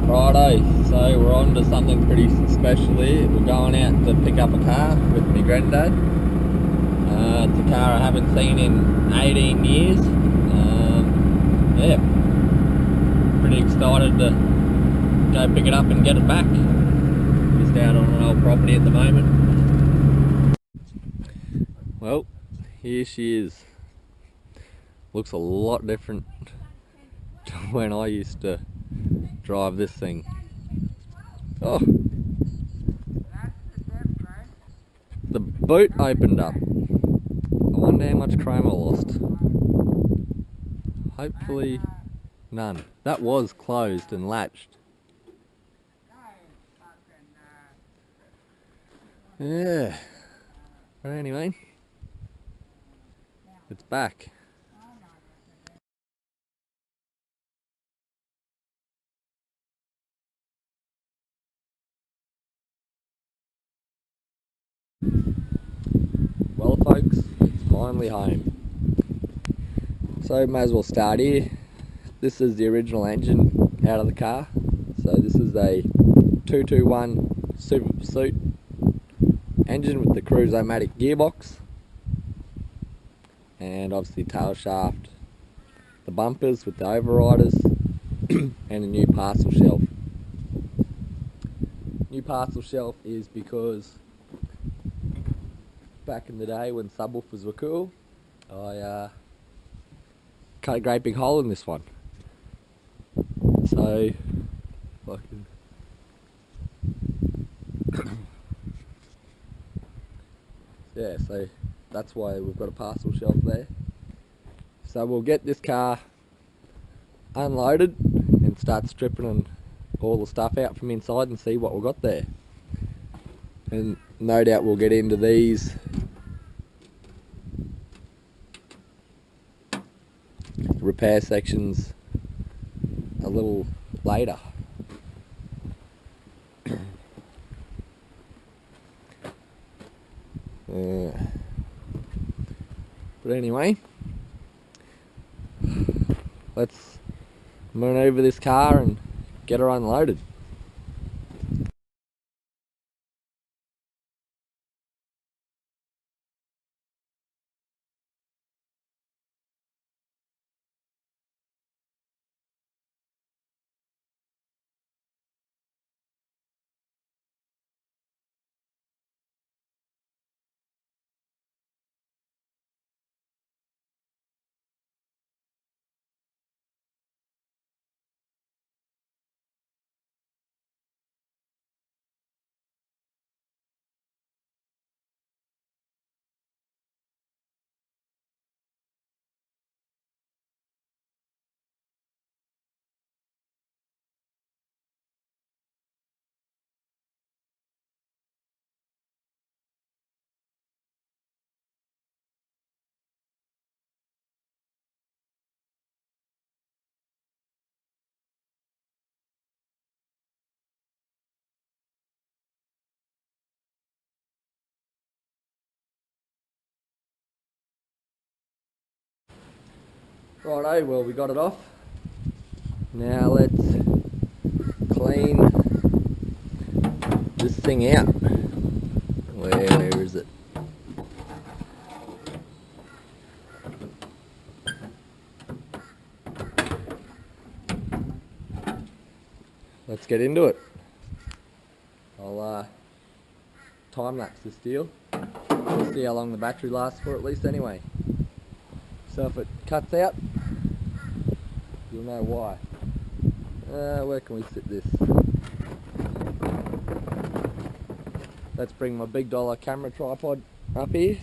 Righto, so we're on to something pretty special here. We're going out to pick up a car with my granddad. It's a car I haven't seen in 18 years. Yeah, pretty excited to go pick it up and get it back. Just out on an old property at the moment. Well, here she is. Looks a lot different to when I used to drive this thing. Oh, the boot opened up. I wonder how much chrome I lost. Hopefully none. That was closed and latched. Yeah. But anyway, it's back. Well folks, it's finally home. So may as well start here. This is the original engine out of the car. So this is a 221 Super Pursuit engine with the Cruise-O-Matic gearbox. And obviously tail shaft, the bumpers with the overriders, and a new parcel shelf. New parcel shelf is because back in the day when subwoofers were cool, I cut a great big hole in this one. So, fucking yeah, so that's why we've got a parcel shelf there. So we'll get this car unloaded and start stripping all the stuff out from inside and see what we've got there. And no doubt we'll get into these repair sections a little later. But anyway, let's maneuver this car and get her unloaded. Righto, well we got it off. Now let's clean this thing out. Where is it? Let's get into it. I'll time lapse this deal. We'll see how long the battery lasts for at least anyway. So if it cuts out, you'll know why. Where can we sit this? Let's bring my big dollar camera tripod up here.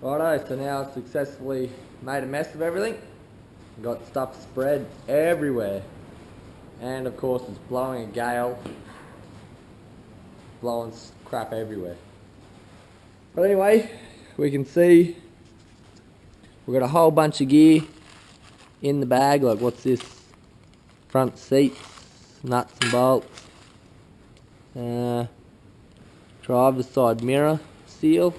Righto, so now I've successfully made a mess of everything. Got stuff spread everywhere. And of course it's blowing a gale. Blowing crap everywhere. But anyway, we can see we've got a whole bunch of gear in the bag. Like, what's this? Front seats, nuts and bolts, driver's side mirror seal,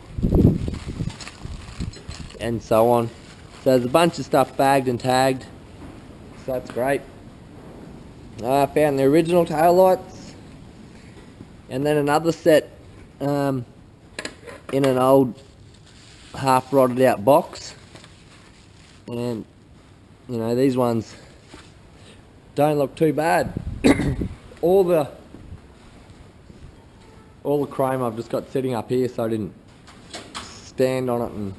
and so on. So there's a bunch of stuff bagged and tagged, so that's great. I found the original tail lights, and then another set in an old half rotted out box. And you know, these ones don't look too bad. all the chrome I've just got sitting up here, so I didn't stand on it and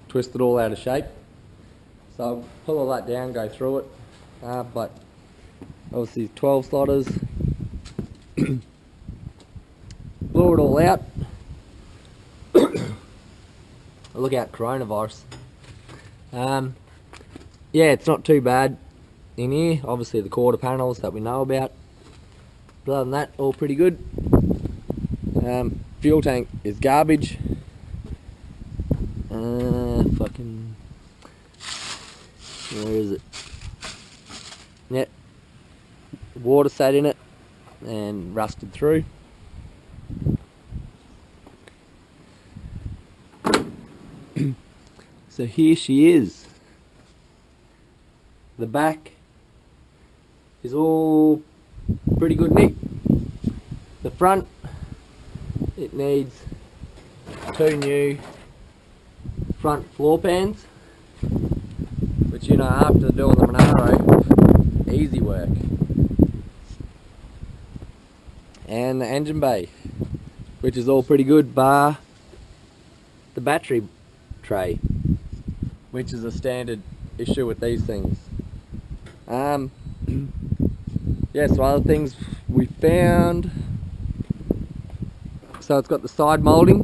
twist it all out of shape. So I'll pull all that down, go through it. But obviously 12 slotters. Blew it all out. Look out, coronavirus. Yeah, it's not too bad in here. Obviously the quarter panels that we know about. But other than that, all pretty good. Fuel tank is garbage. Fucking, where is it? Yep. Water sat in it and rusted through. So here she is. The back is all pretty good nick. The front, it needs 2 new front floor pans, which, you know, after doing the Monaro, easy work. And the engine bay, which is all pretty good, bar the battery tray, which is a standard issue with these things. Yeah, so other things we found. So it's got the side moulding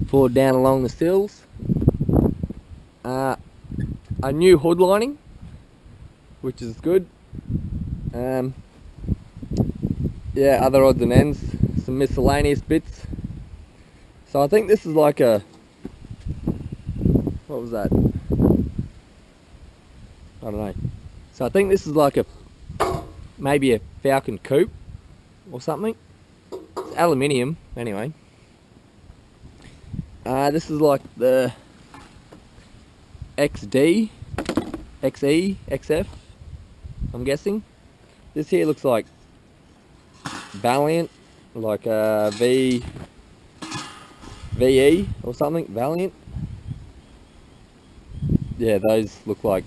poured down along the sills. A new hood lining, which is good. Yeah, other odds and ends, some miscellaneous bits. So I think this is like a, what was that? I don't know. So I think this is like a, maybe a Falcon coupe or something. It's aluminium, anyway. This is like the XD, XE, XF, I'm guessing. This here looks like Valiant, like VE or something, Valiant. Yeah, those look like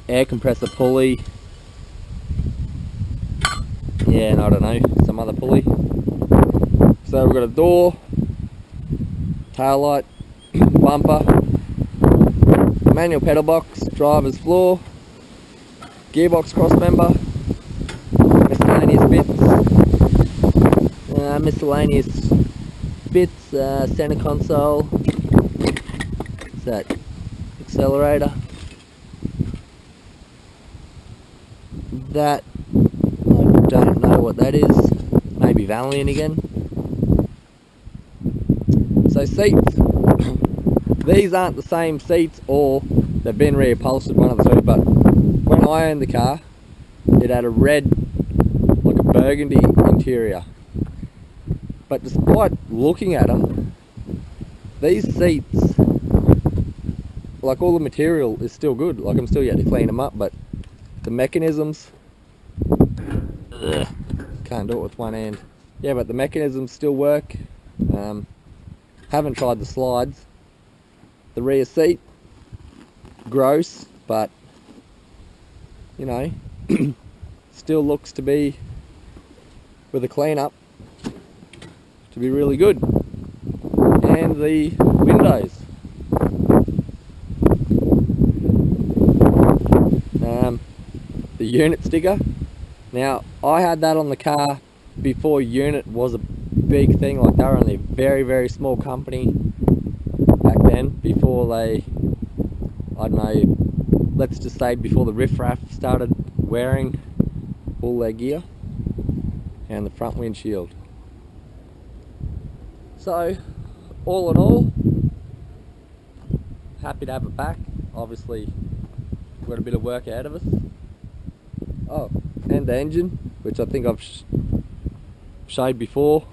air compressor pulley. Yeah, and I don't know, some other pulley. So we've got a door, tail light, bumper, manual pedal box, driver's floor, gearbox cross member, miscellaneous bits, center console, what's that, accelerator, that, I don't know what that is, maybe Valiant again. So seats, these aren't the same seats, or they've been reupholstered, one of the two, but when I owned the car, it had a red, like a burgundy interior. But despite looking at them, these seats, like, all the material is still good. Like, I'm still yet to clean them up, but the mechanisms, can't do it with one hand. Yeah, but the mechanisms still work. Haven't tried the slides. The rear seat, gross, but you know, still looks to be, with a clean up, to be really good. And the windows, the unit sticker. Now, I had that on the car before unit was big thing. Like, they were only a very, very small company back then, before they, I don't know, let's just say before the riffraff started wearing all their gear and the front windshield. So, all in all, happy to have it back. Obviously, we've got a bit of work ahead of us. Oh, and the engine, which I think I've showed before,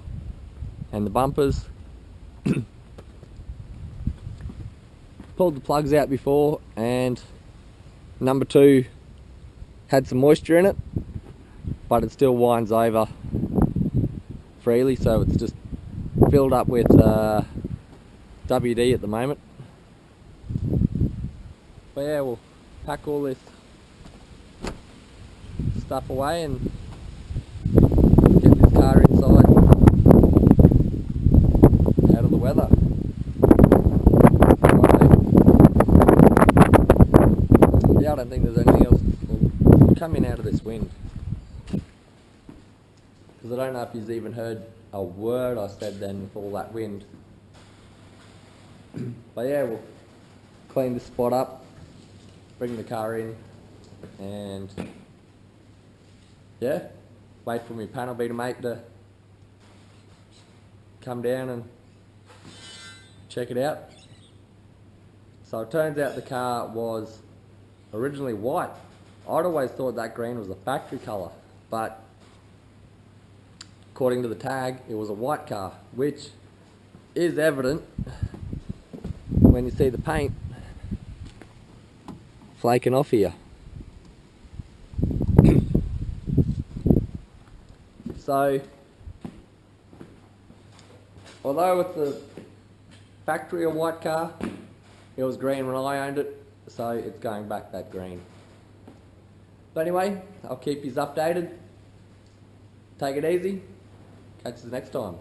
and the bumpers. Pulled the plugs out before, and number 2 had some moisture in it, but it still winds over freely, so it's just filled up with WD at the moment. But yeah, we'll pack all this stuff away and get this car inside, out of the weather. Yeah, I don't think there's anything else coming out of this wind, because I don't know if you've even heard a word I said then with all that wind. But yeah, we'll clean this spot up, bring the car in, and yeah, wait for my panel beater mate to come down and check it out. So it turns out the car was originally white. I'd always thought that green was a factory colour, but according to the tag, it was a white car, which is evident when you see the paint flaking off here. So, although with the factory a white car, it was green when I owned it, so it's going back that green. But anyway, I'll keep you updated. Take it easy. Catch you next time.